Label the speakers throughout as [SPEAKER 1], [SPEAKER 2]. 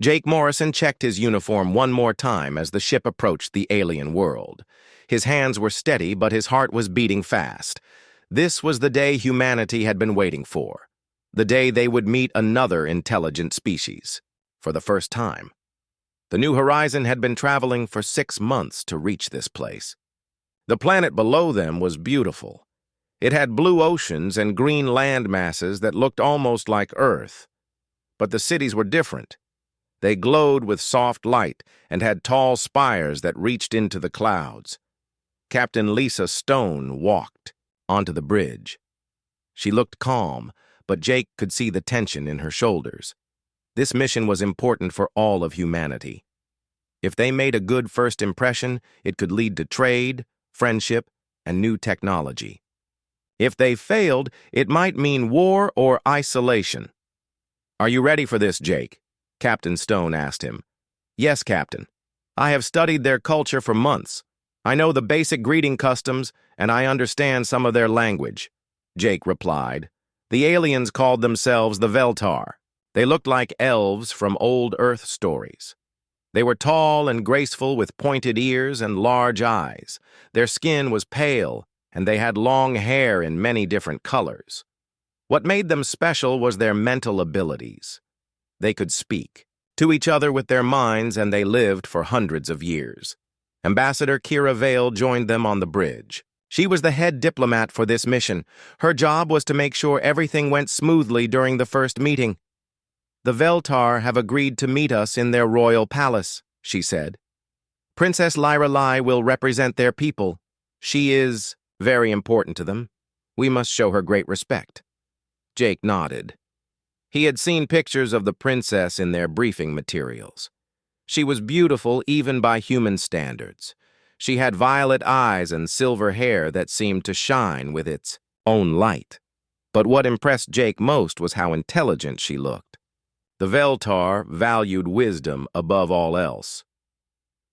[SPEAKER 1] Jake Morrison checked his uniform one more time as the ship approached the alien world. His hands were steady, but his heart was beating fast. This was the day humanity had been waiting for. The day they would meet another intelligent species. For the first time. The New Horizon had been traveling for 6 months to reach this place. The planet below them was beautiful. It had blue oceans and green land masses that looked almost like Earth. But the cities were different. They glowed with soft light and had tall spires that reached into the clouds. Captain Lisa Stone walked onto the bridge. She looked calm, but Jake could see the tension in her shoulders. This mission was important for all of humanity. If they made a good first impression, it could lead to trade, friendship, and new technology. If they failed, it might mean war or isolation. "Are you ready for this, Jake?" Captain Stone asked him. "Yes, Captain. I have studied their culture for months. I know the basic greeting customs, and I understand some of their language," Jake replied. The aliens called themselves the Veltar. They looked like elves from old Earth stories. They were tall and graceful with pointed ears and large eyes. Their skin was pale, and they had long hair in many different colors. What made them special was their mental abilities. They could speak to each other with their minds, and they lived for hundreds of years. Ambassador Kira Vale joined them on the bridge. She was the head diplomat for this mission. Her job was to make sure everything went smoothly during the first meeting. "The Veltar have agreed to meet us in their royal palace," she said. "Princess Lyra Lai will represent their people. She is very important to them. We must show her great respect." Jake nodded. He had seen pictures of the princess in their briefing materials. She was beautiful even by human standards. She had violet eyes and silver hair that seemed to shine with its own light. But what impressed Jake most was how intelligent she looked. The Veltar valued wisdom above all else.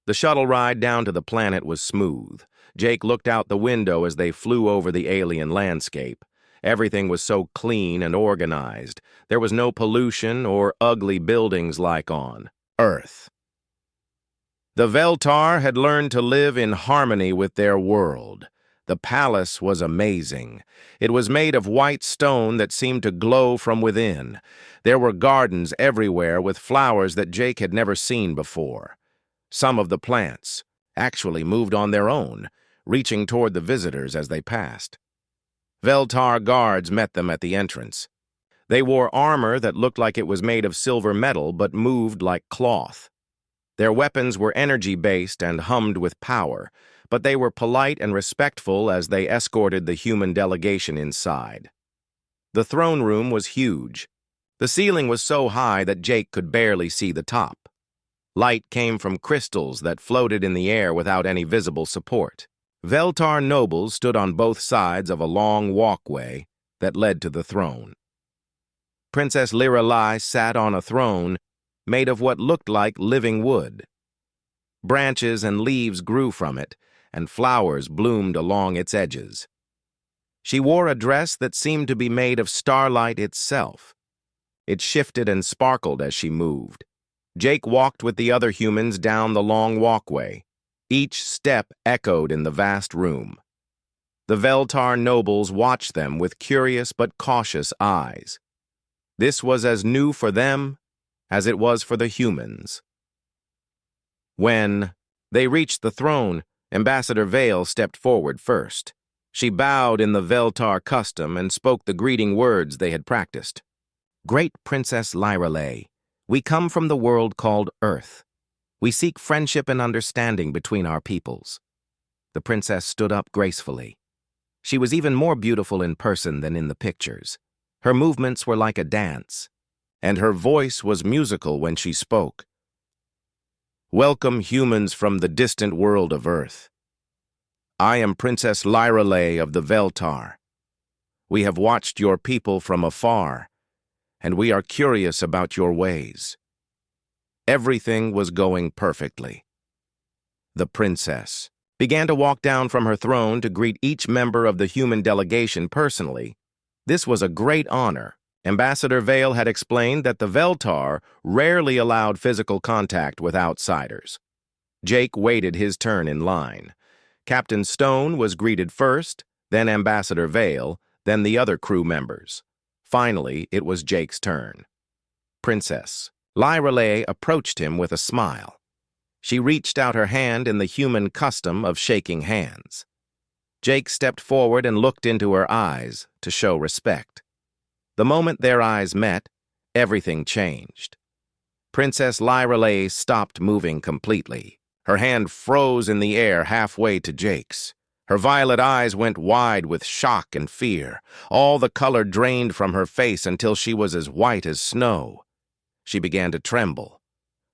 [SPEAKER 1] The shuttle ride down to the planet was smooth. Jake looked out the window as they flew over the alien landscape. Everything was so clean and organized. There was no pollution or ugly buildings like on Earth. The Veltar had learned to live in harmony with their world. The palace was amazing. It was made of white stone that seemed to glow from within. There were gardens everywhere with flowers that Jake had never seen before. Some of the plants actually moved on their own, reaching toward the visitors as they passed. Veltar guards met them at the entrance. They wore armor that looked like it was made of silver metal but moved like cloth. Their weapons were energy-based and hummed with power, but they were polite and respectful as they escorted the human delegation inside. The throne room was huge. The ceiling was so high that Jake could barely see the top. Light came from crystals that floated in the air without any visible support. Veltar nobles stood on both sides of a long walkway that led to the throne. Princess Lyra Lai sat on a throne made of what looked like living wood. Branches and leaves grew from it, and flowers bloomed along its edges. She wore a dress that seemed to be made of starlight itself. It shifted and sparkled as she moved. Jake walked with the other humans down the long walkway. Each step echoed in the vast room. The Veltar nobles watched them with curious but cautious eyes. This was as new for them as it was for the humans. When they reached the throne, Ambassador Vale stepped forward first. She bowed in the Veltar custom and spoke the greeting words they had practiced. "Great Princess Lyra Lai, we come from the world called Earth. We seek friendship and understanding between our peoples." The princess stood up gracefully. She was even more beautiful in person than in the pictures. Her movements were like a dance, and her voice was musical when she spoke. "Welcome, humans from the distant world of Earth. I am Princess Lyra Lai of the Veltar. We have watched your people from afar, and we are curious about your ways." Everything was going perfectly. The princess began to walk down from her throne to greet each member of the human delegation personally. This was a great honor, Ambassador Vale had explained that the Veltar rarely allowed physical contact with outsiders. Jake waited his turn in line. Captain Stone was greeted first, then Ambassador Vale, then the other crew members. Finally, it was Jake's turn. Princess Lyrelay approached him with a smile. She reached out her hand in the human custom of shaking hands. Jake stepped forward and looked into her eyes to show respect. The moment their eyes met, everything changed. Princess Lyrelay stopped moving completely. Her hand froze in the air halfway to Jake's. Her violet eyes went wide with shock and fear. All the color drained from her face until she was as white as snow. She began to tremble.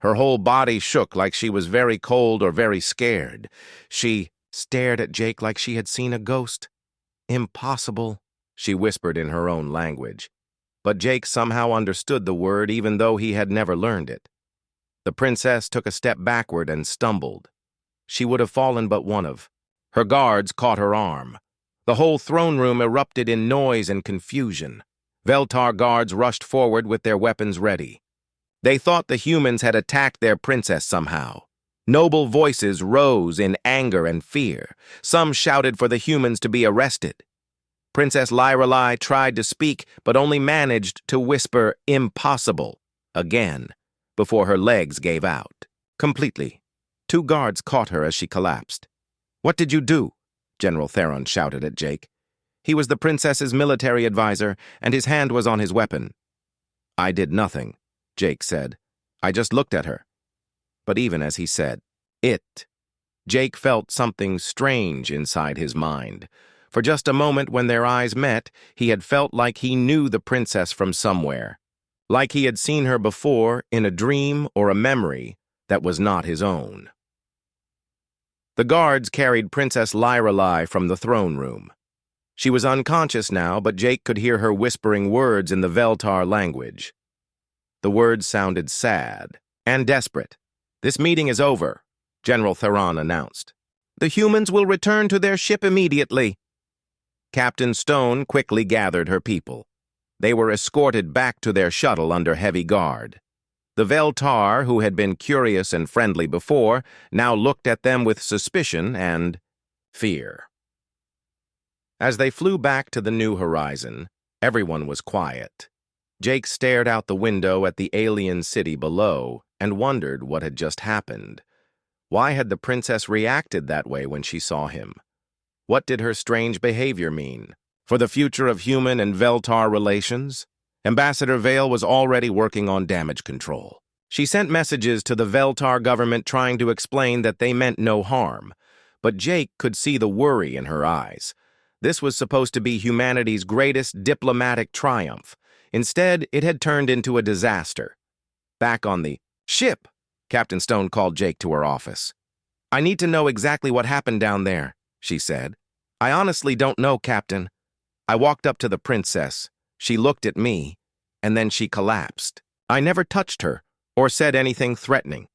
[SPEAKER 1] Her whole body shook like she was very cold or very scared. She stared at Jake like she had seen a ghost. "Impossible," she whispered in her own language. But Jake somehow understood the word even though he had never learned it. The princess took a step backward and stumbled. She would have fallen but one of. Her guards caught her arm. The whole throne room erupted in noise and confusion. Veltar guards rushed forward with their weapons ready. They thought the humans had attacked their princess somehow. Noble voices rose in anger and fear. Some shouted for the humans to be arrested. Princess Lyrelay tried to speak, but only managed to whisper "impossible" again, before her legs gave out. Completely. 2 guards caught her as she collapsed. "What did you do?" General Theron shouted at Jake. He was the princess's military advisor, and his hand was on his weapon. "I did nothing," Jake said. "I just looked at her." But even as he said, "it," Jake felt something strange inside his mind. For just a moment when their eyes met, he had felt like he knew the princess from somewhere, like he had seen her before in a dream or a memory that was not his own. The guards carried Princess Lyrelay from the throne room. She was unconscious now, but Jake could hear her whispering words in the Veltar language. The words sounded sad and desperate. "This meeting is over," General Theron announced. "The humans will return to their ship immediately." Captain Stone quickly gathered her people. They were escorted back to their shuttle under heavy guard. The Veltar, who had been curious and friendly before, now looked at them with suspicion and fear. As they flew back to the new horizon, everyone was quiet. Jake stared out the window at the alien city below and wondered what had just happened. Why had the princess reacted that way when she saw him? What did her strange behavior mean for the future of human and Veltar relations? Ambassador Vale was already working on damage control. She sent messages to the Veltar government trying to explain that they meant no harm, but Jake could see the worry in her eyes. This was supposed to be humanity's greatest diplomatic triumph. Instead, it had turned into a disaster. Back on the ship, Captain Stone called Jake to her office. "I need to know exactly what happened down there," she said. "I honestly don't know, Captain. I walked up to the princess. She looked at me, and then she collapsed. I never touched her or said anything threatening."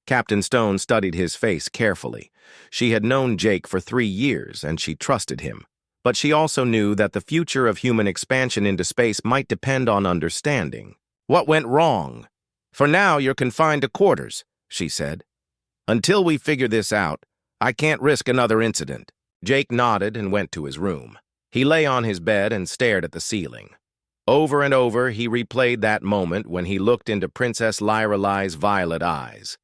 [SPEAKER 1] Captain Stone studied his face carefully. She had known Jake for 3 years, and she trusted him. But she also knew that the future of human expansion into space might depend on understanding. "What went wrong?" "For now, you're confined to quarters," she said. "Until we figure this out, I can't risk another incident." Jake nodded and went to his room. He lay on his bed and stared at the ceiling. Over and over, he replayed that moment when he looked into Princess Lyrelay's violet eyes.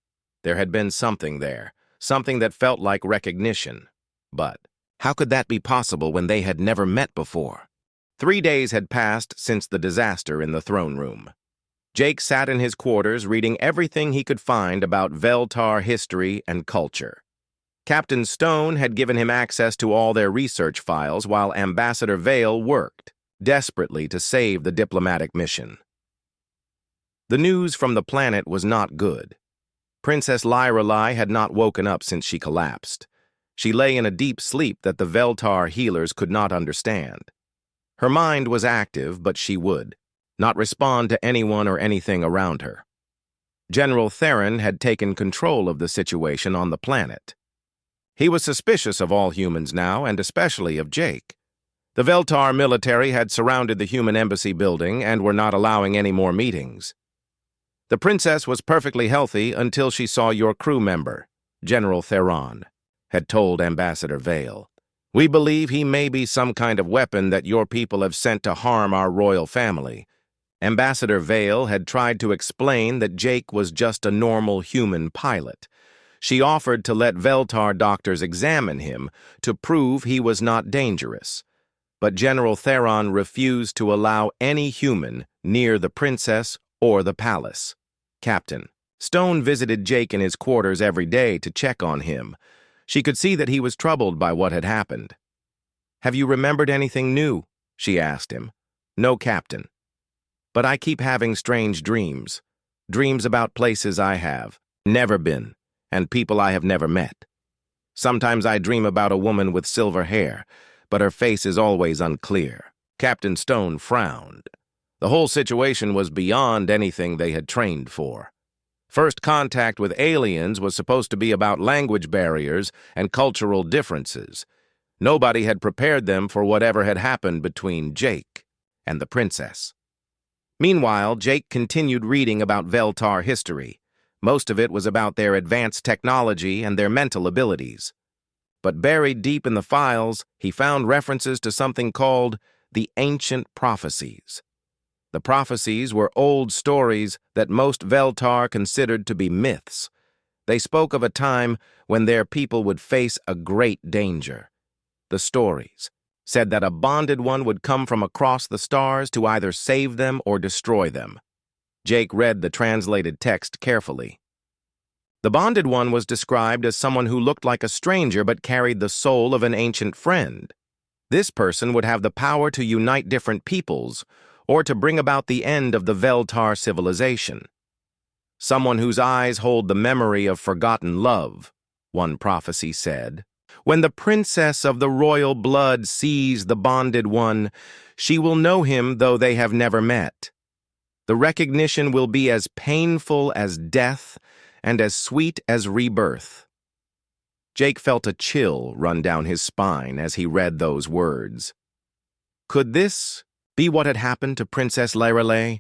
[SPEAKER 1] There had been something there, something that felt like recognition. But how could that be possible when they had never met before? 3 days had passed since the disaster in the throne room. Jake sat in his quarters reading everything he could find about Veltar history and culture. Captain Stone had given him access to all their research files while Ambassador Vale worked desperately to save the diplomatic mission. The news from the planet was not good. Princess Lyrelay had not woken up since she collapsed. She lay in a deep sleep that the Veltar healers could not understand. Her mind was active, but she would not respond to anyone or anything around her. General Theron had taken control of the situation on the planet. He was suspicious of all humans now, and especially of Jake. The Veltar military had surrounded the human embassy building and were not allowing any more meetings. The princess was perfectly healthy until she saw your crew member, General Theron, had told Ambassador Vale. We believe he may be some kind of weapon that your people have sent to harm our royal family. Ambassador Vale had tried to explain that Jake was just a normal human pilot. She offered to let Veltar doctors examine him to prove he was not dangerous. But General Theron refused to allow any human near the princess or the palace. Captain Stone visited Jake in his quarters every day to check on him. She could see that he was troubled by what had happened. Have you remembered anything new? She asked him. No, Captain. But I keep having strange dreams. Dreams about places I have never been and people I have never met. Sometimes I dream about a woman with silver hair, but her face is always unclear. Captain Stone frowned. The whole situation was beyond anything they had trained for. First contact with aliens was supposed to be about language barriers and cultural differences. Nobody had prepared them for whatever had happened between Jake and the princess. Meanwhile, Jake continued reading about Veltar history. Most of it was about their advanced technology and their mental abilities. But buried deep in the files, he found references to something called the Ancient Prophecies. The prophecies were old stories that most Veltar considered to be myths. They spoke of a time when their people would face a great danger. The stories said that a bonded one would come from across the stars to either save them or destroy them. Jake read the translated text carefully. The bonded one was described as someone who looked like a stranger but carried the soul of an ancient friend. This person would have the power to unite different peoples, or to bring about the end of the Veltar civilization. Someone whose eyes hold the memory of forgotten love, one prophecy said. When the princess of the royal blood sees the bonded one, she will know him though they have never met. The recognition will be as painful as death and as sweet as rebirth. Jake felt a chill run down his spine as he read those words. Could this be what had happened to Princess Lorelei?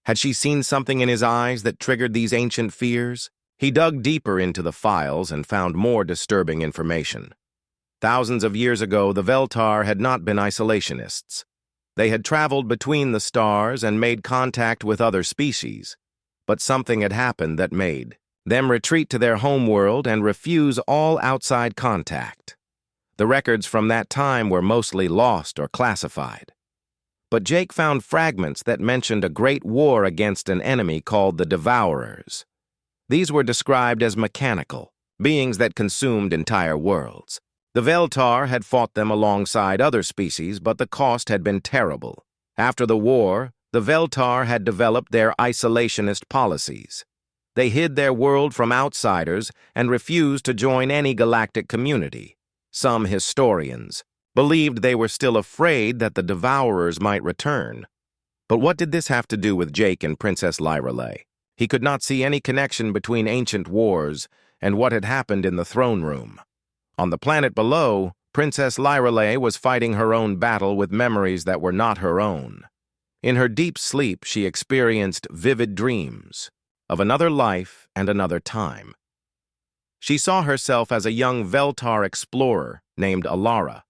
[SPEAKER 1] Had she seen something in his eyes that triggered these ancient fears? He dug deeper into the files and found more disturbing information. Thousands of years ago, the Veltar had not been isolationists. They had traveled between the stars and made contact with other species. But something had happened that made them retreat to their homeworld and refuse all outside contact. The records from that time were mostly lost or classified. But Jake found fragments that mentioned a great war against an enemy called the Devourers. These were described as mechanical, beings that consumed entire worlds. The Veltar had fought them alongside other species, but the cost had been terrible. After the war, the Veltar had developed their isolationist policies. They hid their world from outsiders and refused to join any galactic community. Some historians believed they were still afraid that the Devourers might return. But what did this have to do with Jake and Princess Lorelei? He could not see any connection between ancient wars and what had happened in the throne room. On the planet below, Princess Lorelei was fighting her own battle with memories that were not her own. In her deep sleep, she experienced vivid dreams of another life and another time. She saw herself as a young Veltar explorer named Alara.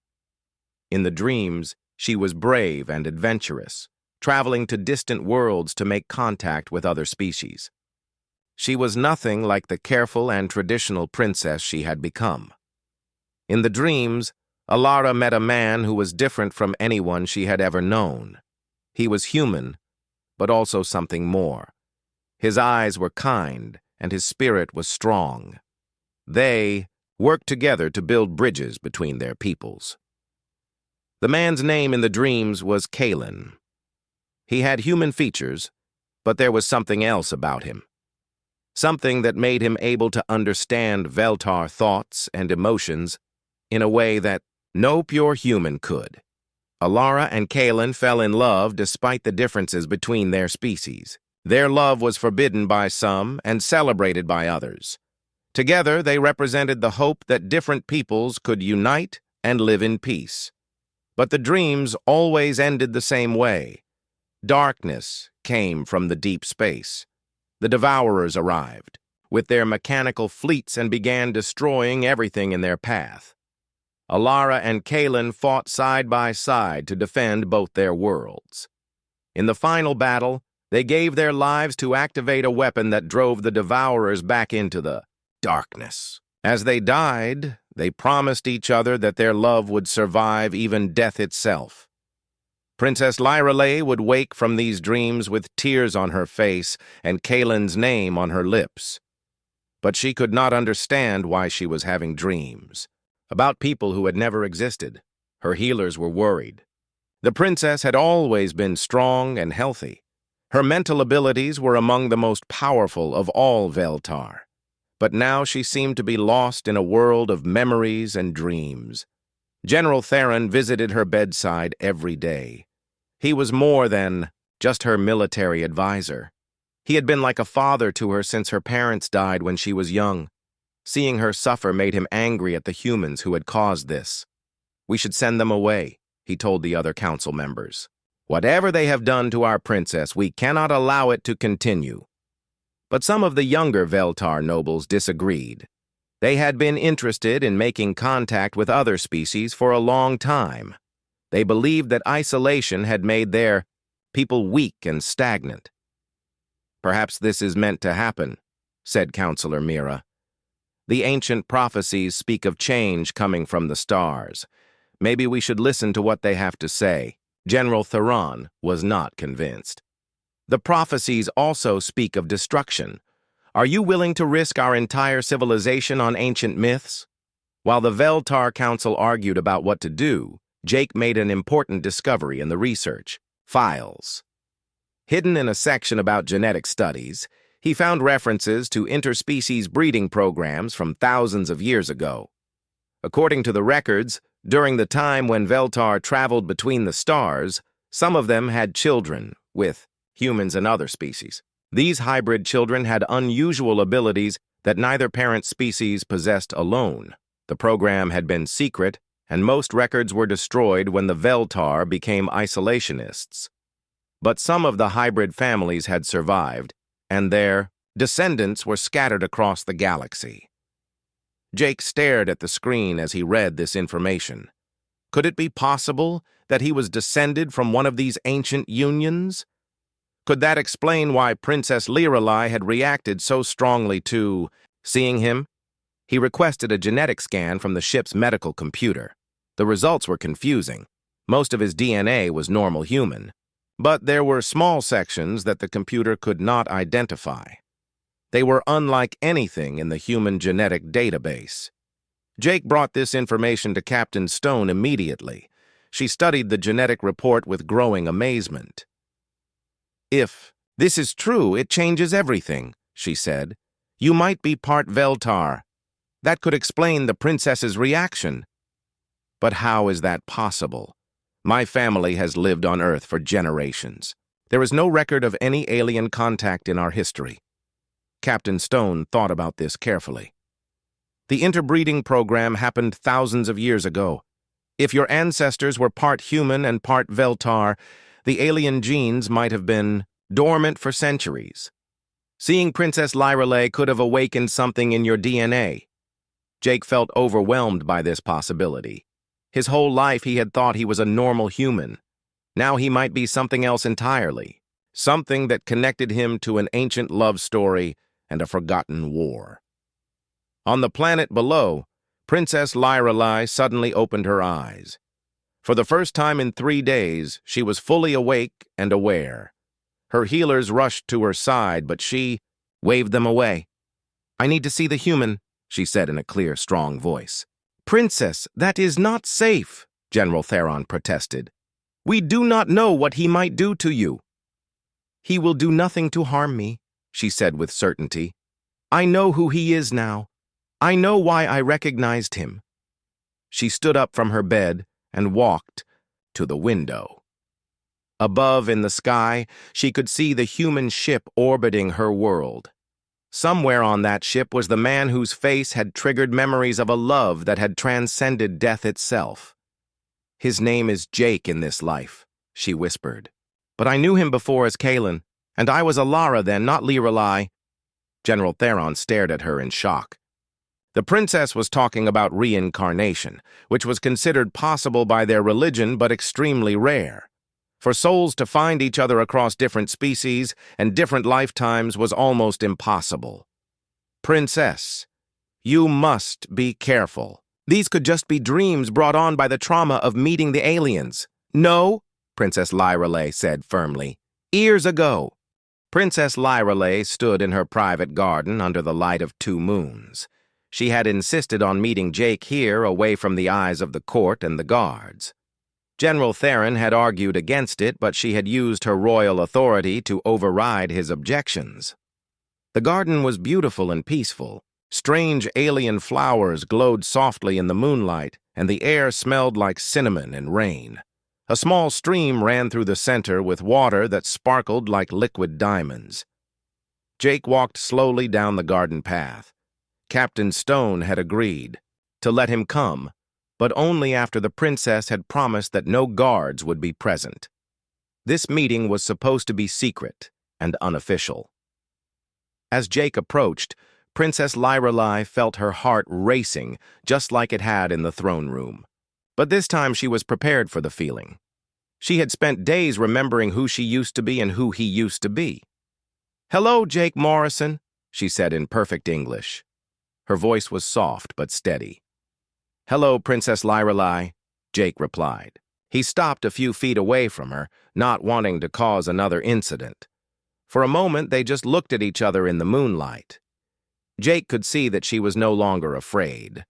[SPEAKER 1] In the dreams, she was brave and adventurous, traveling to distant worlds to make contact with other species. She was nothing like the careful and traditional princess she had become. In the dreams, Alara met a man who was different from anyone she had ever known. He was human, but also something more. His eyes were kind, and his spirit was strong. They worked together to build bridges between their peoples. The man's name in the dreams was Kalen. He had human features, but there was something else about him. Something that made him able to understand Veltar thoughts and emotions in a way that no pure human could. Alara and Kalen fell in love despite the differences between their species. Their love was forbidden by some and celebrated by others. Together, they represented the hope that different peoples could unite and live in peace. But the dreams always ended the same way. Darkness came from the deep space. The Devourers arrived with their mechanical fleets and began destroying everything in their path. Alara and Kalen fought side by side to defend both their worlds. In the final battle, they gave their lives to activate a weapon that drove the Devourers back into the darkness. As they died, they promised each other that their love would survive even death itself. Princess Lyrelei would wake from these dreams with tears on her face and Kalen's name on her lips. But she could not understand why she was having dreams about people who had never existed. Her healers were worried. The princess had always been strong and healthy. Her mental abilities were among the most powerful of all Veltar. But now she seemed to be lost in a world of memories and dreams. General Theron visited her bedside every day. He was more than just her military advisor. He had been like a father to her since her parents died when she was young. Seeing her suffer made him angry at the humans who had caused this. "We should send them away," he told the other council members. "Whatever they have done to our princess, we cannot allow it to continue." But some of the younger Veltar nobles disagreed. They had been interested in making contact with other species for a long time. They believed that isolation had made their people weak and stagnant. "Perhaps this is meant to happen," said Counselor Mira. "The ancient prophecies speak of change coming from the stars. Maybe we should listen to what they have to say." General Theron was not convinced. "The prophecies also speak of destruction. Are you willing to risk our entire civilization on ancient myths?" While the Veltar Council argued about what to do, Jake made an important discovery in the research files. Hidden in a section about genetic studies, he found references to interspecies breeding programs from thousands of years ago. According to the records, during the time when Veltar traveled between the stars, some of them had children with humans and other species. These hybrid children had unusual abilities that neither parent species possessed alone. The program had been secret, and most records were destroyed when the Veltar became isolationists. But some of the hybrid families had survived, and their descendants were scattered across the galaxy. Jake stared at the screen as he read this information. Could it be possible that he was descended from one of these ancient unions? Could that explain why Princess Lyrelei had reacted so strongly to seeing him? He requested a genetic scan from the ship's medical computer. The results were confusing. Most of his DNA was normal human, but there were small sections that the computer could not identify. They were unlike anything in the human genetic database. Jake brought this information to Captain Stone immediately. She studied the genetic report with growing amazement. "If this is true, it changes everything," she said. "You might be part Veltar. That could explain the princess's reaction." "But how is that possible? My family has lived on Earth for generations. There is no record of any alien contact in our history." Captain Stone thought about this carefully. "The interbreeding program happened thousands of years ago. If your ancestors were part human and part Veltar, the alien genes might have been dormant for centuries. Seeing Princess Lyrelei could have awakened something in your DNA." Jake felt overwhelmed by this possibility. His whole life he had thought he was a normal human. Now he might be something else entirely, something that connected him to an ancient love story and a forgotten war. On the planet below, Princess Lyrelei suddenly opened her eyes. For the first time in 3 days, she was fully awake and aware. Her healers rushed to her side, but she waved them away. "I need to see the human," she said in a clear, strong voice. "Princess, that is not safe," General Theron protested. "We do not know what he might do to you." "He will do nothing to harm me," she said with certainty. "I know who he is now. I know why I recognized him." She stood up from her bed and walked to the window. Above in the sky, she could see the human ship orbiting her world. Somewhere on that ship was the man whose face had triggered memories of a love that had transcended death itself. His name is Jake in this life, she whispered. But I knew him before as Kalen, and I was Alara then, not Lirelai. General Theron stared at her in shock. The princess was talking about reincarnation, which was considered possible by their religion but extremely rare. For souls to find each other across different species and different lifetimes was almost impossible. Princess, you must be careful. These could just be dreams brought on by the trauma of meeting the aliens. No, Princess Lirelai said firmly. Years ago. Princess Lirelai stood in her private garden under the light of 2 moons. She had insisted on meeting Jake here, away from the eyes of the court and the guards. General Theron had argued against it, but she had used her royal authority to override his objections. The garden was beautiful and peaceful. Strange alien flowers glowed softly in the moonlight, and the air smelled like cinnamon and rain. A small stream ran through the center with water that sparkled like liquid diamonds. Jake walked slowly down the garden path. Captain Stone had agreed to let him come, but only after the princess had promised that no guards would be present. This meeting was supposed to be secret and unofficial. As Jake approached, Princess Lirelai felt her heart racing, just like it had in the throne room. But this time she was prepared for the feeling. She had spent days remembering who she used to be and who he used to be. "Hello, Jake Morrison," she said in perfect English. Her voice was soft but steady. "Hello, Princess Lirelai," Jake replied. He stopped a few feet away from her, not wanting to cause another incident. For a moment, they just looked at each other in the moonlight. Jake could see that she was no longer afraid.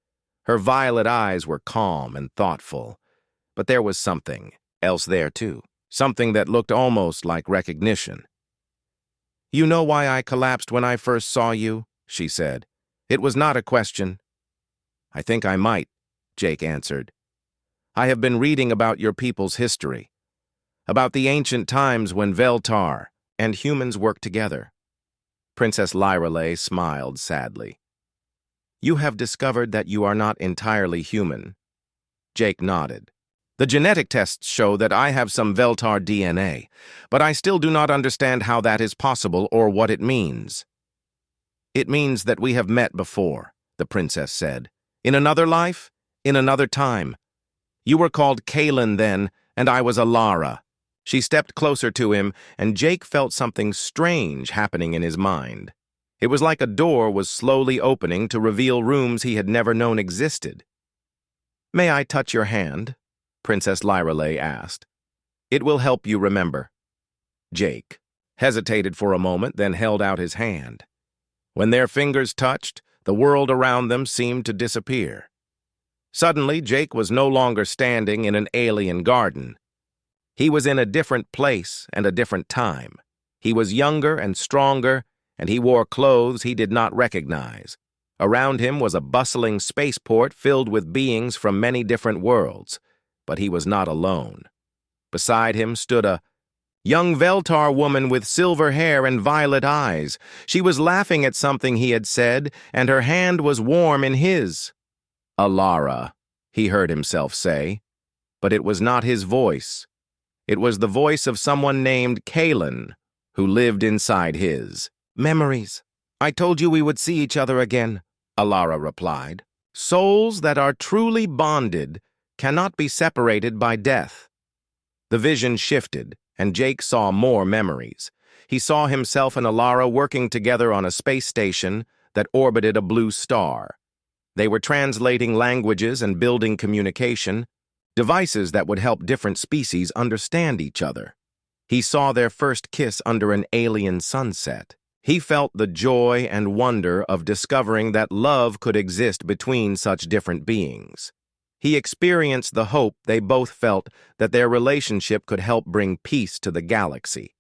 [SPEAKER 1] Her violet eyes were calm and thoughtful. But there was something else there, too. Something that looked almost like recognition. "You know why I collapsed when I first saw you?" she said. "It was not a question." "I think I might," Jake answered. "I have been reading about your people's history, about the ancient times when Veltar and humans worked together." Princess Lirelai smiled sadly. "You have discovered that you are not entirely human." Jake nodded. "The genetic tests show that I have some Veltar DNA, but I still do not understand how that is possible or what it means." "It means that we have met before," the princess said. "In another life, in another time. You were called Kalen then, and I was Alara." She stepped closer to him, and Jake felt something strange happening in his mind. It was like a door was slowly opening to reveal rooms he had never known existed. "May I touch your hand?" Princess Lirelai asked. "It will help you remember." Jake hesitated for a moment, then held out his hand. When their fingers touched, the world around them seemed to disappear. Suddenly, Jake was no longer standing in an alien garden. He was in a different place and a different time. He was younger and stronger, and he wore clothes he did not recognize. Around him was a bustling spaceport filled with beings from many different worlds, but he was not alone. Beside him stood a young Veltar woman with silver hair and violet eyes. She was laughing at something he had said, and her hand was warm in his. "Alara," he heard himself say, but it was not his voice. It was the voice of someone named Kalen, who lived inside his. "Memories. I told you we would see each other again," Alara replied. "Souls that are truly bonded cannot be separated by death." The vision shifted, and Jake saw more memories. He saw himself and Alara working together on a space station that orbited a blue star. They were translating languages and building communication, devices that would help different species understand each other. He saw their first kiss under an alien sunset. He felt the joy and wonder of discovering that love could exist between such different beings. He experienced the hope they both felt that their relationship could help bring peace to the galaxy.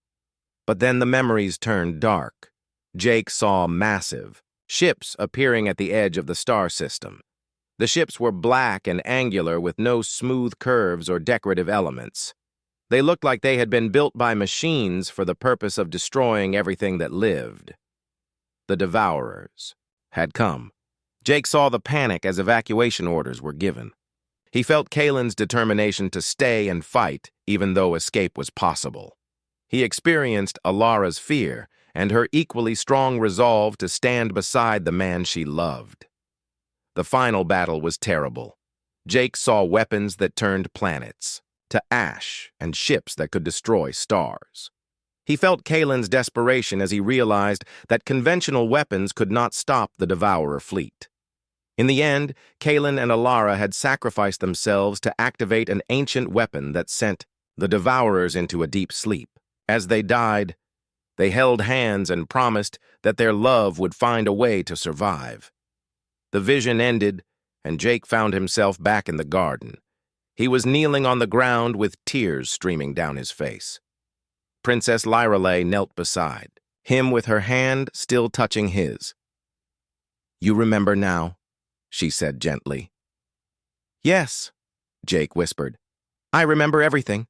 [SPEAKER 1] But then the memories turned dark. Jake saw massive ships appearing at the edge of the star system. The ships were black and angular with no smooth curves or decorative elements. They looked like they had been built by machines for the purpose of destroying everything that lived. The Devourers had come. Jake saw the panic as evacuation orders were given. He felt Kalen's determination to stay and fight, even though escape was possible. He experienced Alara's fear and her equally strong resolve to stand beside the man she loved. The final battle was terrible. Jake saw weapons that turned planets to ash and ships that could destroy stars. He felt Kalen's desperation as he realized that conventional weapons could not stop the Devourer fleet. In the end, Kalen and Alara had sacrificed themselves to activate an ancient weapon that sent the Devourers into a deep sleep. As they died, they held hands and promised that their love would find a way to survive. The vision ended, and Jake found himself back in the garden. He was kneeling on the ground with tears streaming down his face. Princess Lyrelay knelt beside, him with her hand still touching his. "You remember now?" she said gently. "Yes," Jake whispered. "I remember everything.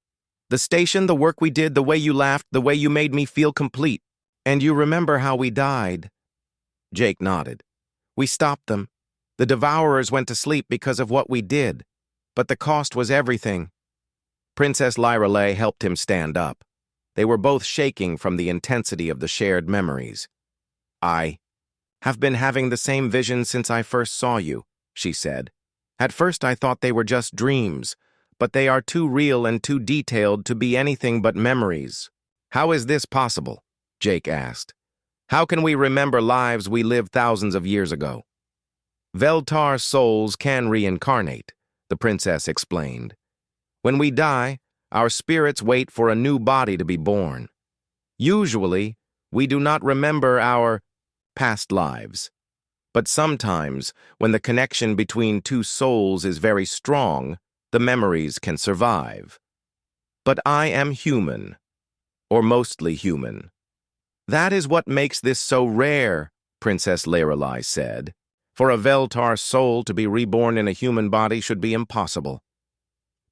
[SPEAKER 1] The station, the work we did, the way you laughed, the way you made me feel complete. And you remember how we died." Jake nodded. "We stopped them. The Devourers went to sleep because of what we did. But the cost was everything." Princess Lyrelay helped him stand up. They were both shaking from the intensity of the shared memories. "I have been having the same vision since I first saw you," she said. "At first I thought they were just dreams, but they are too real and too detailed to be anything but memories." "How is this possible?" Jake asked. "How can we remember lives we lived thousands of years ago?" "Veltar souls can reincarnate," the princess explained. "When we die, our spirits wait for a new body to be born. Usually, we do not remember our past lives. But sometimes, when the connection between two souls is very strong, the memories can survive. But I am human, or mostly human. That is what makes this so rare," Princess Lyrelay said. "For a Veltar soul to be reborn in a human body should be impossible.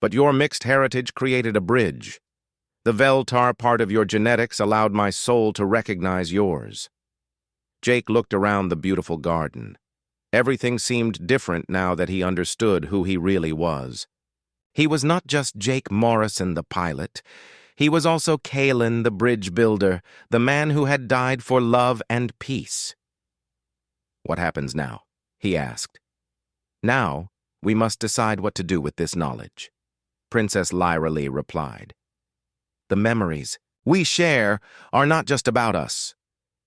[SPEAKER 1] But your mixed heritage created a bridge. The Veltar part of your genetics allowed my soul to recognize yours." Jake looked around the beautiful garden. Everything seemed different now that he understood who he really was. He was not just Jake Morrison, the pilot. He was also Kalen, the bridge builder, the man who had died for love and peace. "What happens now?" he asked. "Now, we must decide what to do with this knowledge," Princess Lyrelay replied. "The memories we share are not just about us.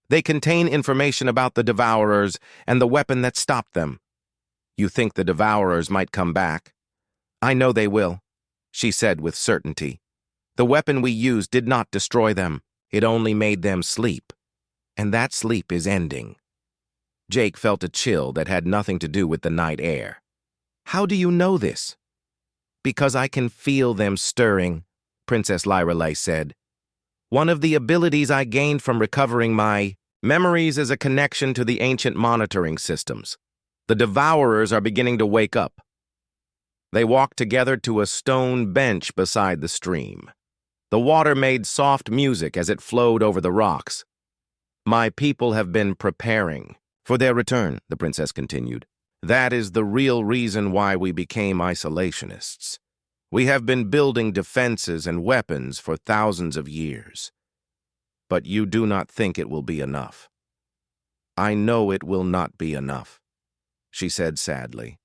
[SPEAKER 1] They contain information about the Devourers and the weapon that stopped them. You think the Devourers might come back? I know they will," she said with certainty. "The weapon we used did not destroy them. It only made them sleep. And that sleep is ending." Jake felt a chill that had nothing to do with the night air. "How do you know this?" "Because I can feel them stirring," Princess Lyrelay said. "One of the abilities I gained from recovering my memories is a connection to the ancient monitoring systems. The Devourers are beginning to wake up." They walked together to a stone bench beside the stream. The water made soft music as it flowed over the rocks. "My people have been preparing for their return," the princess continued. "That is the real reason why we became isolationists. We have been building defenses and weapons for thousands of years. But you do not think it will be enough." "I know it will not be enough," she said sadly.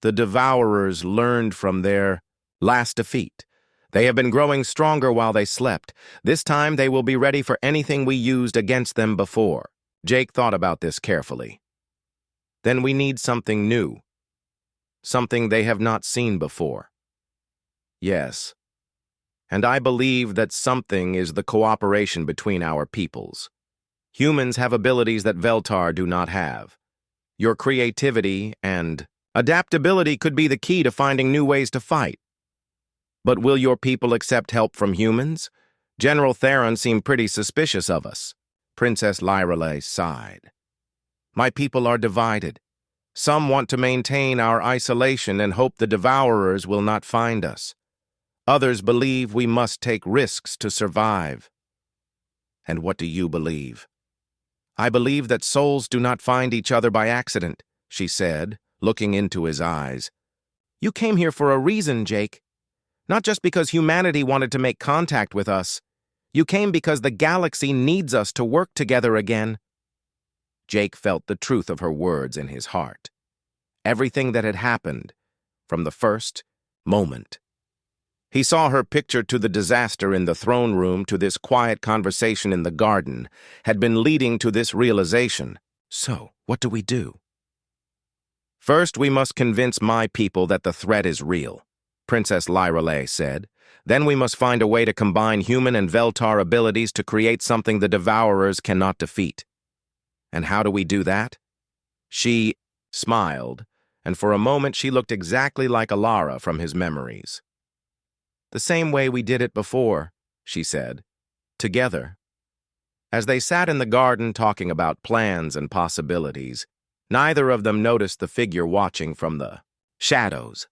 [SPEAKER 1] "The Devourers learned from their last defeat. They have been growing stronger while they slept. This time they will be ready for anything we used against them before." Jake thought about this carefully. "Then we need something new. Something they have not seen before." "Yes. And I believe that something is the cooperation between our peoples. Humans have abilities that Veltar do not have. Your creativity and adaptability could be the key to finding new ways to fight. But will your people accept help from humans? General Theron seemed pretty suspicious of us." Princess Lyrelay sighed. "My people are divided. Some want to maintain our isolation and hope the Devourers will not find us. Others believe we must take risks to survive." "And what do you believe?" "I believe that souls do not find each other by accident," she said, looking into his eyes. You came here for a reason, Jake. Not just because humanity wanted to make contact with us. You came because the galaxy needs us to work together again. Jake felt the truth of her words in his heart. Everything that had happened from the first moment. He saw her picture to the disaster in the throne room to this quiet conversation in the garden had been leading to this realization. So, what do we do? First, we must convince my people that the threat is real, Princess Lyrelay said. Then we must find a way to combine human and Veltar abilities to create something the Devourers cannot defeat. And how do we do that? She smiled, and for a moment she looked exactly like Alara from his memories. The same way we did it before, she said, together. As they sat in the garden talking about plans and possibilities, neither of them noticed the figure watching from the shadows.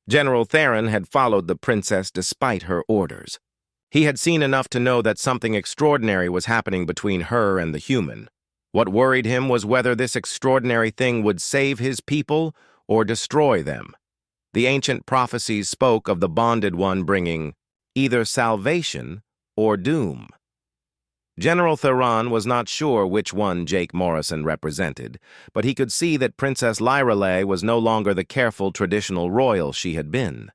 [SPEAKER 1] General Theron had followed the princess despite her orders. He had seen enough to know that something extraordinary was happening between her and the human. What worried him was whether this extraordinary thing would save his people or destroy them. The ancient prophecies spoke of the bonded one bringing either salvation or doom. General Theron was not sure which one Jake Morrison represented, but he could see that Princess Lyrelay was no longer the careful traditional royal she had been.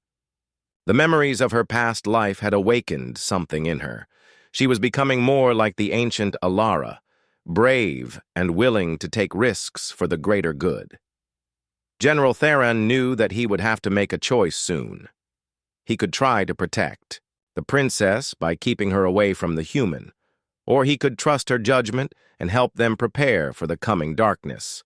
[SPEAKER 1] The memories of her past life had awakened something in her. She was becoming more like the ancient Alara, brave and willing to take risks for the greater good. General Theron knew that he would have to make a choice soon. He could try to protect the princess by keeping her away from the human, or he could trust her judgment and help them prepare for the coming darkness.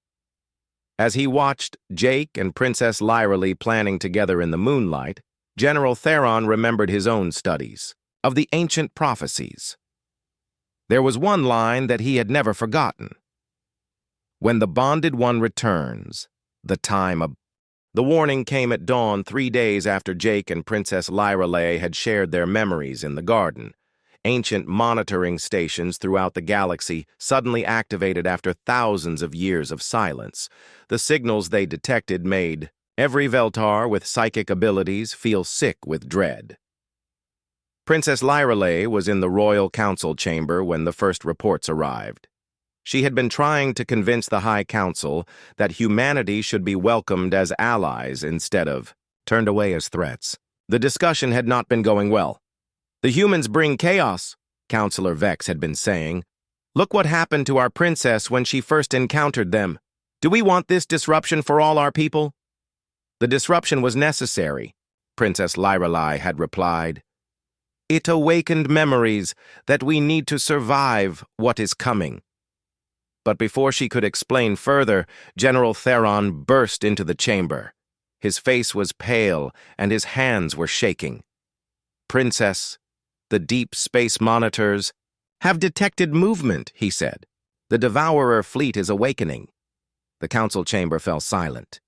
[SPEAKER 1] As he watched Jake and Princess Lyrelay planning together in the moonlight, General Theron remembered his own studies of the ancient prophecies. There was one line that he had never forgotten. When the bonded one returns, the time of... The warning came at dawn 3 days after Jake and Princess Lyrelay had shared their memories in the garden. Ancient monitoring stations throughout the galaxy suddenly activated after thousands of years of silence. The signals they detected made every Veltar with psychic abilities feel sick with dread. Princess Lyrelay was in the Royal Council chamber when the first reports arrived. She had been trying to convince the High Council that humanity should be welcomed as allies instead of turned away as threats. The discussion had not been going well. The humans bring chaos, Counselor Vex had been saying. Look what happened to our princess when she first encountered them. Do we want this disruption for all our people? The disruption was necessary, Princess Lyrelay had replied. It awakened memories that we need to survive what is coming. But before she could explain further, General Theron burst into the chamber. His face was pale and his hands were shaking. Princess, the deep space monitors have detected movement, he said. The Devourer fleet is awakening. The council chamber fell silent.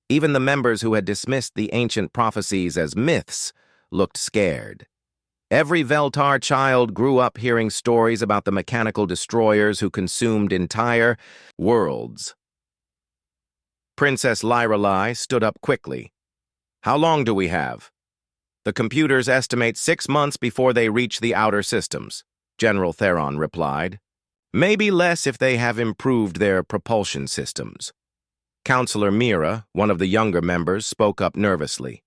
[SPEAKER 1] Even the members who had dismissed the ancient prophecies as myths looked scared. Every Veltar child grew up hearing stories about the mechanical destroyers who consumed entire worlds. Princess Lyrelay stood up quickly. How long do we have? The computers estimate 6 months before they reach the outer systems, General Theron replied. Maybe less if they have improved their propulsion systems. Counselor Mira, one of the younger members, spoke up nervously.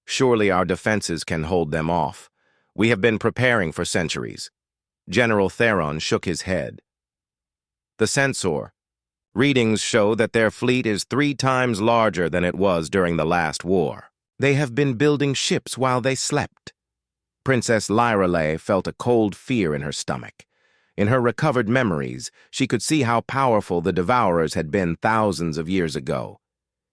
[SPEAKER 1] Surely our defenses can hold them off. We have been preparing for centuries. General Theron shook his head. The sensor. Readings show that their fleet is 3 times larger than it was during the last war. They have been building ships while they slept. Princess Lyrelay felt a cold fear in her stomach. In her recovered memories, she could see how powerful the Devourers had been thousands of years ago.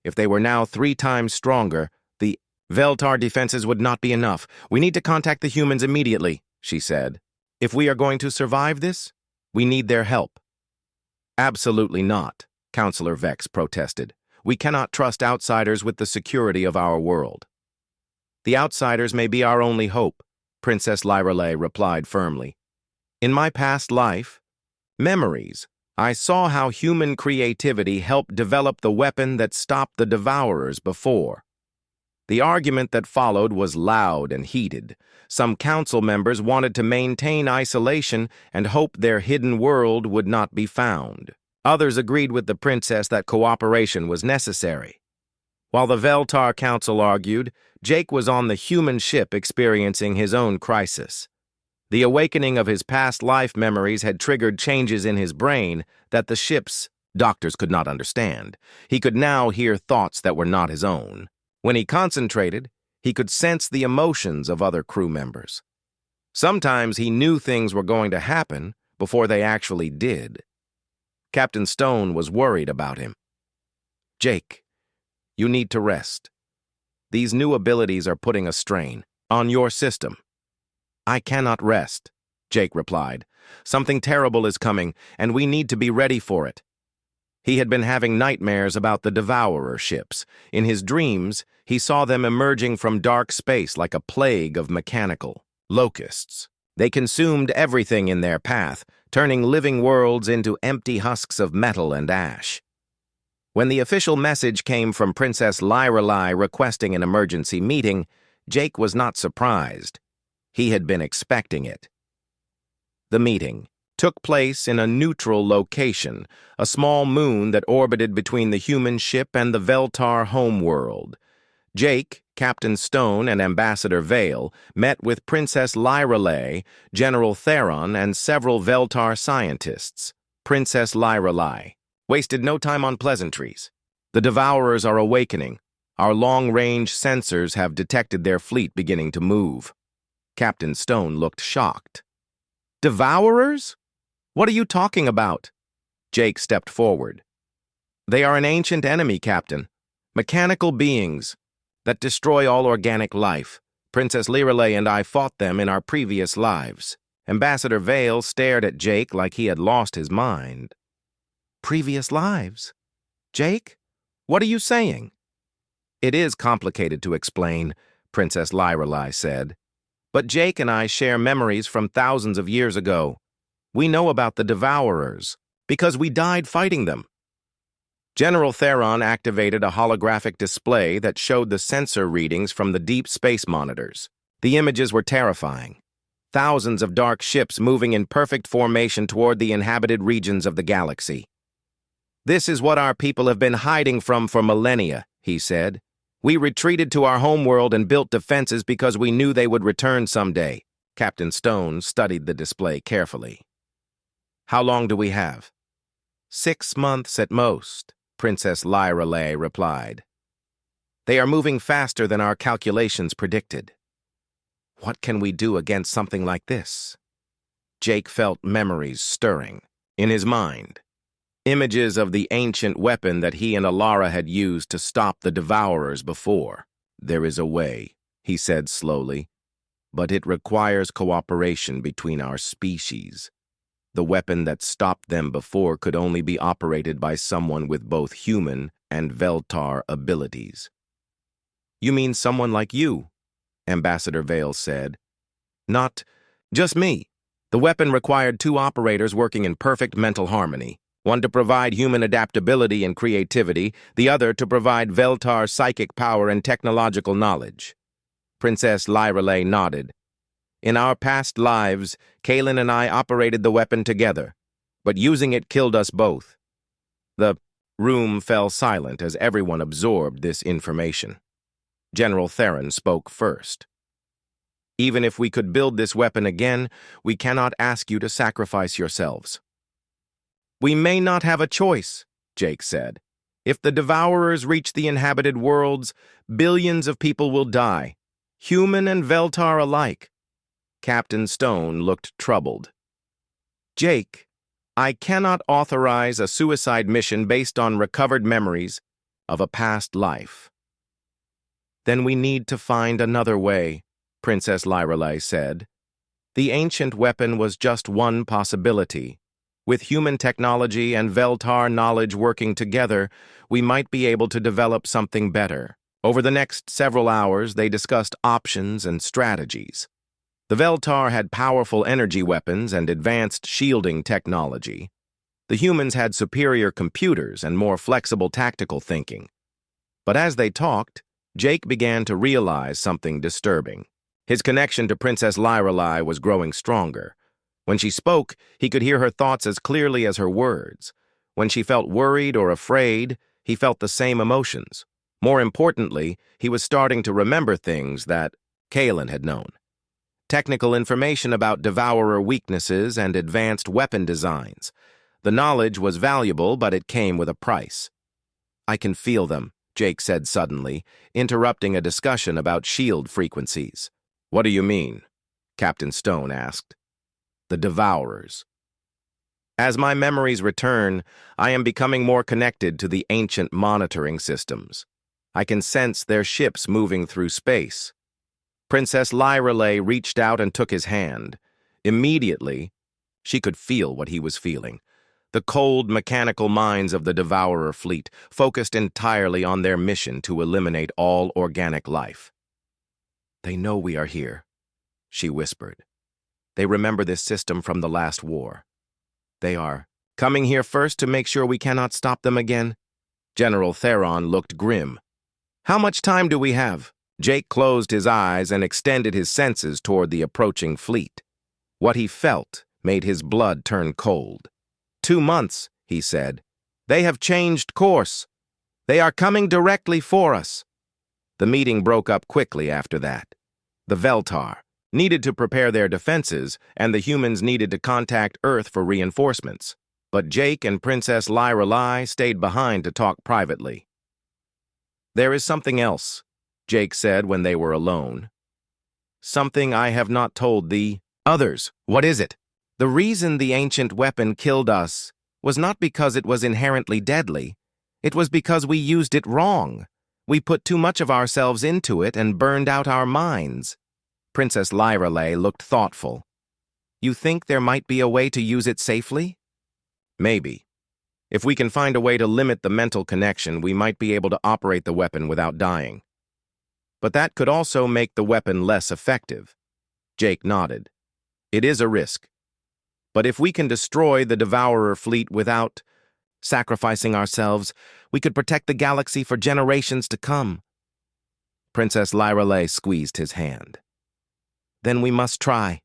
[SPEAKER 1] If they were now 3 times stronger, the Veltar defenses would not be enough. We need to contact the humans immediately, she said. If we are going to survive this, we need their help. Absolutely not, Counselor Vex protested. We cannot trust outsiders with the security of our world. The outsiders may be our only hope, Princess Lyrelay replied firmly. In my past life, memories, I saw how human creativity helped develop the weapon that stopped the Devourers before. The argument that followed was loud and heated. Some council members wanted to maintain isolation and hoped their hidden world would not be found. Others agreed with the princess that cooperation was necessary. While the Veltar Council argued, Jake was on the human ship experiencing his own crisis. The awakening of his past life memories had triggered changes in his brain that the ship's doctors could not understand. He could now hear thoughts that were not his own. When he concentrated, he could sense the emotions of other crew members. Sometimes he knew things were going to happen before they actually did. Captain Stone was worried about him. "Jake, you need to rest. These new abilities are putting a strain on your system." "I cannot rest," Jake replied. "Something terrible is coming, and we need to be ready for it." He had been having nightmares about the Devourer ships. In his dreams, he saw them emerging from dark space like a plague of mechanical locusts. They consumed everything in their path, turning living worlds into empty husks of metal and ash. When the official message came from Princess Lyrelai requesting an emergency meeting, Jake was not surprised. He had been expecting it. The meeting took place in a neutral location, a small moon that orbited between the human ship and the Veltar homeworld. Jake, Captain Stone, and Ambassador Vale met with Princess Lyrelai, General Theron, and several Veltar scientists. Princess Lyrelai wasted no time on pleasantries. "The Devourers are awakening. Our long-range sensors have detected their fleet beginning to move." Captain Stone looked shocked. "Devourers? What are you talking about?" Jake stepped forward. "They are an ancient enemy, Captain. Mechanical beings that destroy all organic life. Princess Lyrelai and I fought them in our previous lives." Ambassador Vale stared at Jake like he had lost his mind. "Previous lives? Jake, what are you saying?" "It is complicated to explain," Princess Lyrelai said. "But Jake and I share memories from thousands of years ago. We know about the Devourers because we died fighting them." General Theron activated a holographic display that showed the sensor readings from the deep space monitors. The images were terrifying. Thousands of dark ships moving in perfect formation toward the inhabited regions of the galaxy. "This is what our people have been hiding from for millennia," he said. "We retreated to our homeworld and built defenses because we knew they would return someday." Captain Stone studied the display carefully. "How long do we have?" 6 months at most," Princess Lyrelai replied. "They are moving faster than our calculations predicted." "What can we do against something like this?" Jake felt memories stirring in his mind. Images of the ancient weapon that he and Alara had used to stop the Devourers before. "There is a way," he said slowly, "but it requires cooperation between our species. The weapon that stopped them before could only be operated by someone with both human and Veltar abilities." "You mean someone like you?" Ambassador Vale said. "Not just me. The weapon required 2 operators working in perfect mental harmony. One to provide human adaptability and creativity, the other to provide Veltar psychic power and technological knowledge." Princess Lyrelai nodded. "In our past lives, Kaelin and I operated the weapon together, but using it killed us both." The room fell silent as everyone absorbed this information. General Theron spoke first. "Even if we could build this weapon again, we cannot ask you to sacrifice yourselves." "We may not have a choice," Jake said. "If the Devourers reach the inhabited worlds, billions of people will die, human and Veltar alike." Captain Stone looked troubled. "Jake, I cannot authorize a suicide mission based on recovered memories of a past life." "Then we need to find another way," Princess Lyrelai said. "The ancient weapon was just one possibility. With human technology and Veltar knowledge working together, we might be able to develop something better." Over the next several hours, they discussed options and strategies. The Veltar had powerful energy weapons and advanced shielding technology. The humans had superior computers and more flexible tactical thinking. But as they talked, Jake began to realize something disturbing. His connection to Princess Lyrelei was growing stronger. When she spoke, he could hear her thoughts as clearly as her words. When she felt worried or afraid, he felt the same emotions. More importantly, he was starting to remember things that Kalen had known. Technical information about Devourer weaknesses and advanced weapon designs. The knowledge was valuable, but it came with a price. "I can feel them," Jake said suddenly, interrupting a discussion about shield frequencies. "What do you mean?" Captain Stone asked. "The Devourers." "As my memories return, I am becoming more connected to the ancient monitoring systems. I can sense their ships moving through space." Princess Lyrelei reached out and took his hand. Immediately, she could feel what he was feeling. The cold, mechanical minds of the Devourer fleet, focused entirely on their mission to eliminate all organic life. "They know we are here," she whispered. "They remember this system from the last war. They are coming here first to make sure we cannot stop them again." General Theron looked grim. "How much time do we have?" Jake closed his eyes and extended his senses toward the approaching fleet. What he felt made his blood turn cold. 2 months, he said. "They have changed course. They are coming directly for us." The meeting broke up quickly after that. The Veltar needed to prepare their defenses, and the humans needed to contact Earth for reinforcements. But Jake and Princess Lyrelei stayed behind to talk privately. "There is something else," Jake said when they were alone. "Something I have not told the others." "What is it?" "The reason the ancient weapon killed us was not because it was inherently deadly. It was because we used it wrong. We put too much of ourselves into it and burned out our minds." Princess Lyrelei looked thoughtful. "You think there might be a way to use it safely?" "Maybe. If we can find a way to limit the mental connection, we might be able to operate the weapon without dying. But that could also make the weapon less effective." Jake nodded. "It is a risk. But if we can destroy the Devourer fleet without sacrificing ourselves, we could protect the galaxy for generations to come." Princess Lyrelei squeezed his hand. "Then we must try.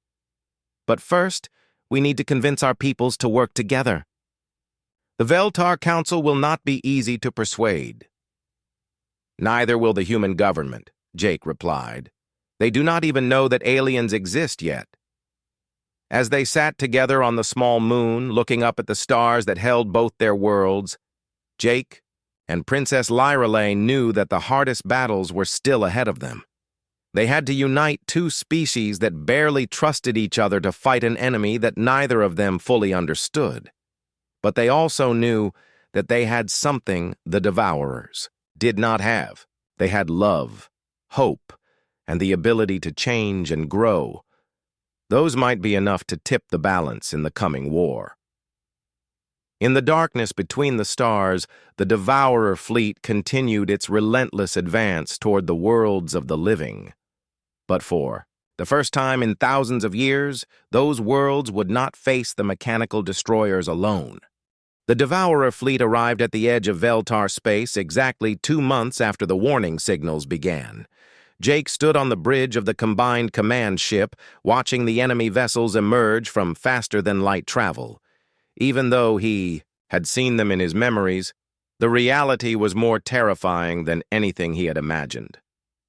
[SPEAKER 1] But first, we need to convince our peoples to work together." "The Veltar Council will not be easy to persuade." "Neither will the human government," Jake replied. "They do not even know that aliens exist yet." As they sat together on the small moon, looking up at the stars that held both their worlds, Jake and Princess Lyrelei knew that the hardest battles were still ahead of them. They had to unite two species that barely trusted each other to fight an enemy that neither of them fully understood. But they also knew that they had something the Devourers did not have. They had love, hope, and the ability to change and grow. Those might be enough to tip the balance in the coming war. In the darkness between the stars, the Devourer fleet continued its relentless advance toward the worlds of the living. But for the first time in thousands of years, those worlds would not face the mechanical destroyers alone. The Devourer fleet arrived at the edge of Veltar space exactly 2 months after the warning signals began. Jake stood on the bridge of the combined command ship, watching the enemy vessels emerge from faster-than-light travel. Even though he had seen them in his memories, the reality was more terrifying than anything he had imagined.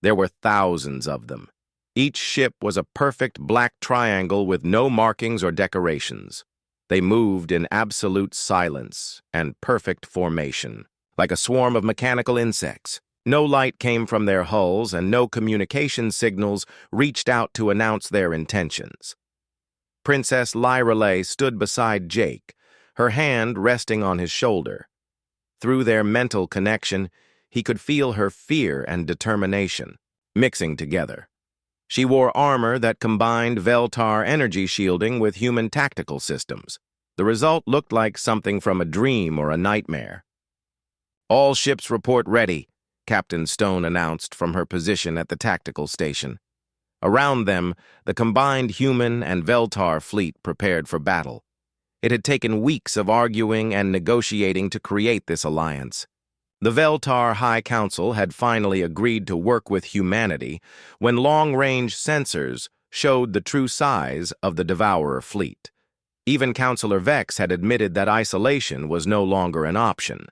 [SPEAKER 1] There were thousands of them. Each ship was a perfect black triangle with no markings or decorations. They moved in absolute silence and perfect formation, like a swarm of mechanical insects. No light came from their hulls, and no communication signals reached out to announce their intentions. Princess Lyrelei stood beside Jake, her hand resting on his shoulder. Through their mental connection, he could feel her fear and determination, mixing together. She wore armor that combined Veltar energy shielding with human tactical systems. The result looked like something from a dream or a nightmare. "All ships report ready," Captain Stone announced from her position at the tactical station. Around them, the combined human and Veltar fleet prepared for battle. It had taken weeks of arguing and negotiating to create this alliance. The Veltar High Council had finally agreed to work with humanity when long-range sensors showed the true size of the Devourer fleet. Even Counselor Vex had admitted that isolation was no longer an option.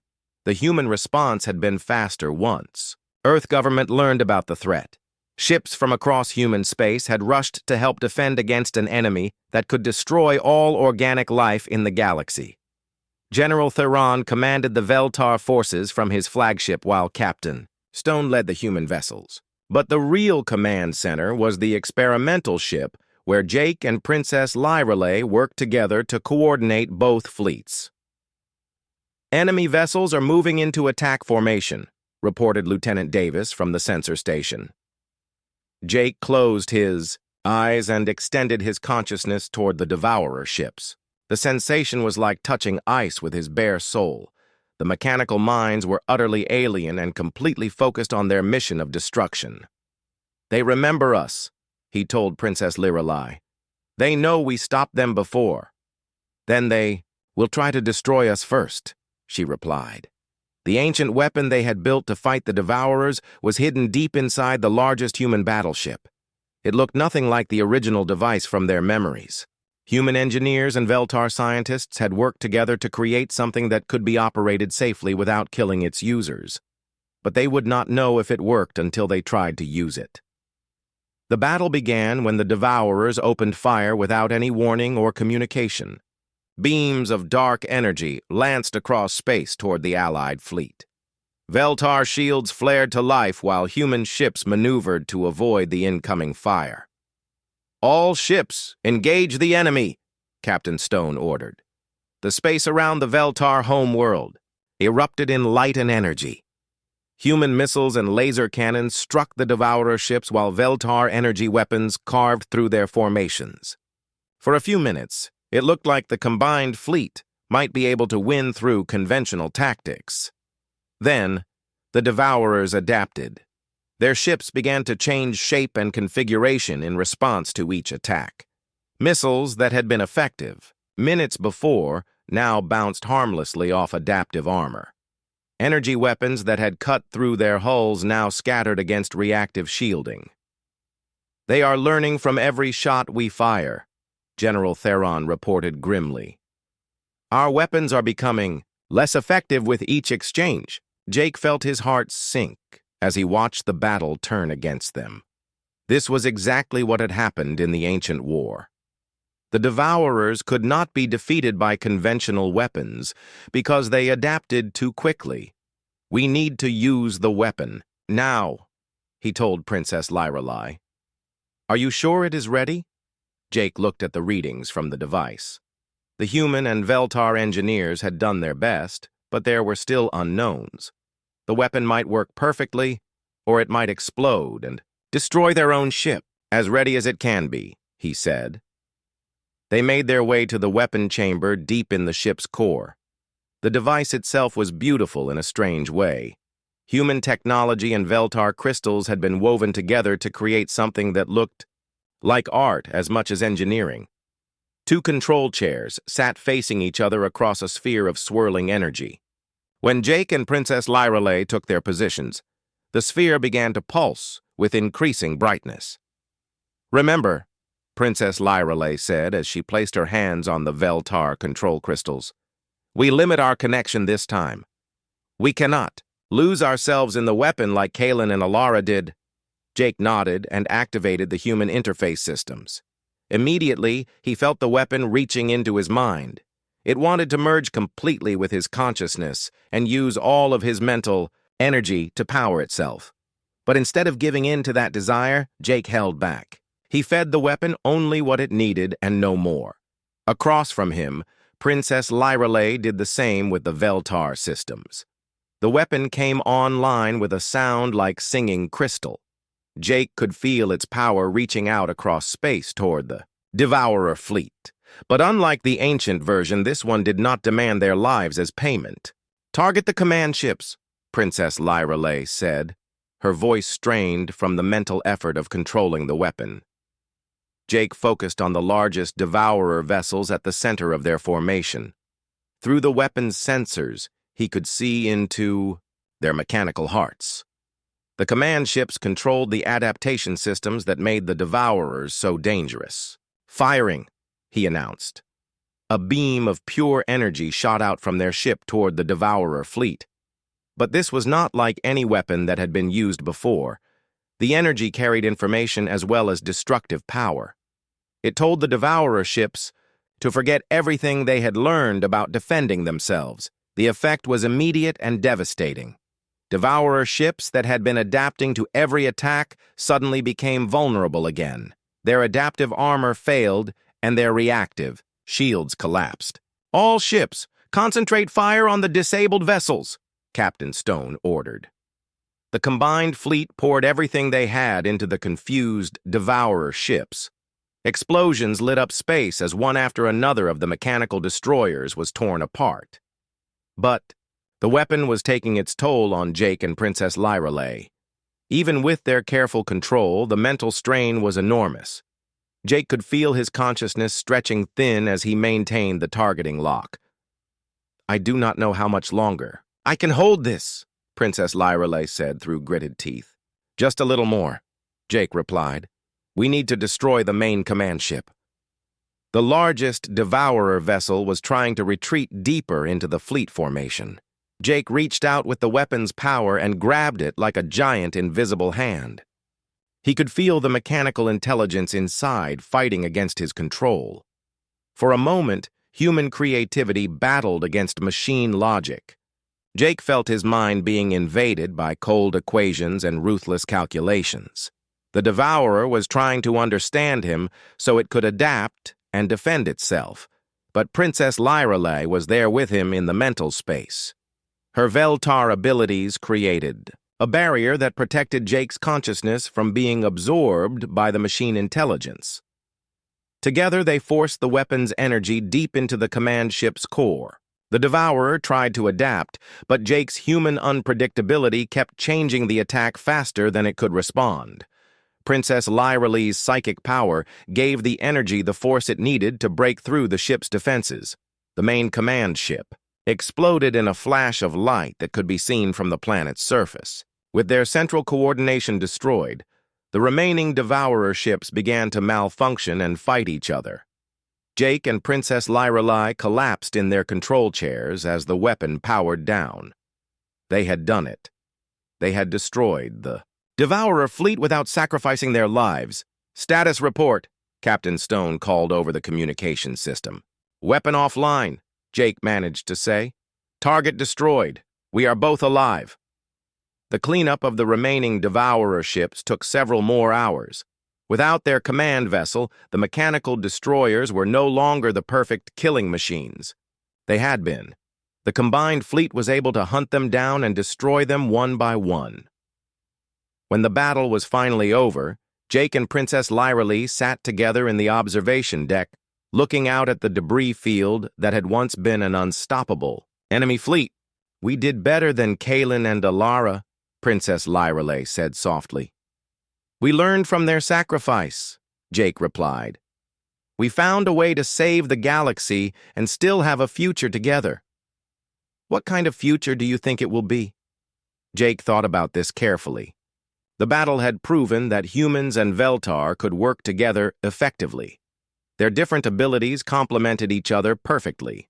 [SPEAKER 1] The human response had been faster once. Earth government learned about the threat. Ships from across human space had rushed to help defend against an enemy that could destroy all organic life in the galaxy. General Theron commanded the Veltar forces from his flagship while Captain Stone led the human vessels. But the real command center was the experimental ship where Jake and Princess Lyrelay worked together to coordinate both fleets. "Enemy vessels are moving into attack formation," reported Lieutenant Davis from the sensor station. Jake closed his eyes and extended his consciousness toward the Devourer ships. The sensation was like touching ice with his bare soul. The mechanical minds were utterly alien and completely focused on their mission of destruction. "They remember us," he told Princess Lyrelay. "They know we stopped them before." "Then they will try to destroy us first," she replied. The ancient weapon they had built to fight the Devourers was hidden deep inside the largest human battleship. It looked nothing like the original device from their memories. Human engineers and Veltar scientists had worked together to create something that could be operated safely without killing its users. But they would not know if it worked until they tried to use it. The battle began when the Devourers opened fire without any warning or communication. Beams of dark energy lanced across space toward the Allied fleet. Veltar shields flared to life while human ships maneuvered to avoid the incoming fire. "All ships, engage the enemy," Captain Stone ordered. The space around the Veltar homeworld erupted in light and energy. Human missiles and laser cannons struck the Devourer ships while Veltar energy weapons carved through their formations. For a few minutes, it looked like the combined fleet might be able to win through conventional tactics. Then, the Devourers adapted. Their ships began to change shape and configuration in response to each attack. Missiles that had been effective minutes before now bounced harmlessly off adaptive armor. Energy weapons that had cut through their hulls now scattered against reactive shielding. "They are learning from every shot we fire," General Theron reported grimly. "Our weapons are becoming less effective with each exchange." Jake felt his heart sink as he watched the battle turn against them. This was exactly what had happened in the ancient war. The Devourers could not be defeated by conventional weapons because they adapted too quickly. "We need to use the weapon now," he told Princess Lyrelay. "Are you sure it is ready?" Jake looked at the readings from the device. The human and Veltar engineers had done their best, but there were still unknowns. The weapon might work perfectly, or it might explode and destroy their own ship. "As ready as it can be," he said. They made their way to the weapon chamber deep in the ship's core. The device itself was beautiful in a strange way. Human technology and Veltar crystals had been woven together to create something that looked like art as much as engineering. Two control chairs sat facing each other across a sphere of swirling energy. When Jake and Princess Lyrelay took their positions, the sphere began to pulse with increasing brightness. "Remember," Princess Lyrelay said as she placed her hands on the Veltar control crystals, "we limit our connection this time. We cannot lose ourselves in the weapon like Kalen and Alara did." Jake nodded and activated the human interface systems. Immediately, he felt the weapon reaching into his mind. It wanted to merge completely with his consciousness and use all of his mental energy to power itself. But instead of giving in to that desire, Jake held back. He fed the weapon only what it needed and no more. Across from him, Princess Lyrelay did the same with the Veltar systems. The weapon came online with a sound like singing crystal. Jake could feel its power reaching out across space toward the Devourer fleet. But unlike the ancient version, this one did not demand their lives as payment. "Target the command ships," Princess Lyrelay said, her voice strained from the mental effort of controlling the weapon. Jake focused on the largest Devourer vessels at the center of their formation. Through the weapon's sensors, he could see into their mechanical hearts. The command ships controlled the adaptation systems that made the Devourers so dangerous. "Firing," he announced. A beam of pure energy shot out from their ship toward the Devourer fleet. But this was not like any weapon that had been used before. The energy carried information as well as destructive power. It told the Devourer ships to forget everything they had learned about defending themselves. The effect was immediate and devastating. Devourer ships that had been adapting to every attack suddenly became vulnerable again. Their adaptive armor failed, and their reactive shields collapsed. "All ships, concentrate fire on the disabled vessels," Captain Stone ordered. The combined fleet poured everything they had into the confused Devourer ships. Explosions lit up space as one after another of the mechanical destroyers was torn apart. But the weapon was taking its toll on Jake and Princess Lyrelay. Even with their careful control, the mental strain was enormous. Jake could feel his consciousness stretching thin as he maintained the targeting lock. "I do not know how much longer." "I can hold this," Princess Lyrelay said through gritted teeth. "Just a little more," Jake replied. "We need to destroy the main command ship." The largest Devourer vessel was trying to retreat deeper into the fleet formation. Jake reached out with the weapon's power and grabbed it like a giant invisible hand. He could feel the mechanical intelligence inside fighting against his control. For a moment, human creativity battled against machine logic. Jake felt his mind being invaded by cold equations and ruthless calculations. The Devourer was trying to understand him so it could adapt and defend itself, but Princess Lyrelay was there with him in the mental space. Her Veltar abilities created a barrier that protected Jake's consciousness from being absorbed by the machine intelligence. Together, they forced the weapon's energy deep into the command ship's core. The Devourer tried to adapt, but Jake's human unpredictability kept changing the attack faster than it could respond. Princess Lyrelay's psychic power gave the energy the force it needed to break through the ship's defenses. The main command ship exploded in a flash of light that could be seen from the planet's surface. With their central coordination destroyed, the remaining Devourer ships began to malfunction and fight each other. Jake and Princess Lyrelay collapsed in their control chairs as the weapon powered down. They had done it. They had destroyed the Devourer fleet without sacrificing their lives. "Status report," Captain Stone called over the communication system. "Weapon offline," Jake managed to say. "Target destroyed. We are both alive." The cleanup of the remaining Devourer ships took several more hours. Without their command vessel, the mechanical destroyers were no longer the perfect killing machines. They had been. The combined fleet was able to hunt them down and destroy them one by one. When the battle was finally over, Jake and Princess Lyrelay sat together in the observation deck, looking out at the debris field that had once been an unstoppable enemy fleet. "We did better than Kaelin and Alara," Princess Lyrelay said softly. "We learned from their sacrifice," Jake replied. "We found a way to save the galaxy and still have a future together." "What kind of future do you think it will be?" Jake thought about this carefully. The battle had proven that humans and Veltar could work together effectively. Their different abilities complemented each other perfectly.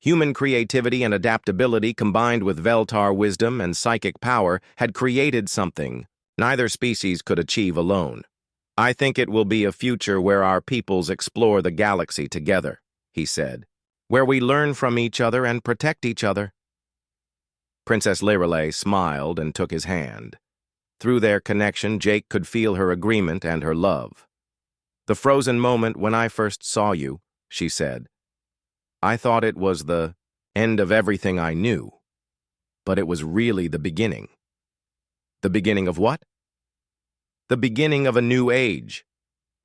[SPEAKER 1] Human creativity and adaptability combined with Veltar wisdom and psychic power had created something neither species could achieve alone. "I think it will be a future where our peoples explore the galaxy together," he said, "where we learn from each other and protect each other." Princess Lyrelay smiled and took his hand. Through their connection, Jake could feel her agreement and her love. "The frozen moment when I first saw you," she said. "I thought it was the end of everything I knew, but it was really the beginning." "The beginning of what?" "The beginning of a new age.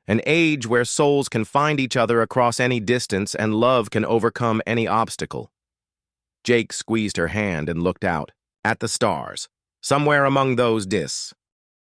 [SPEAKER 1] An age where souls can find each other across any distance and love can overcome any obstacle." Jake squeezed her hand and looked out, at the stars. Somewhere among those disks,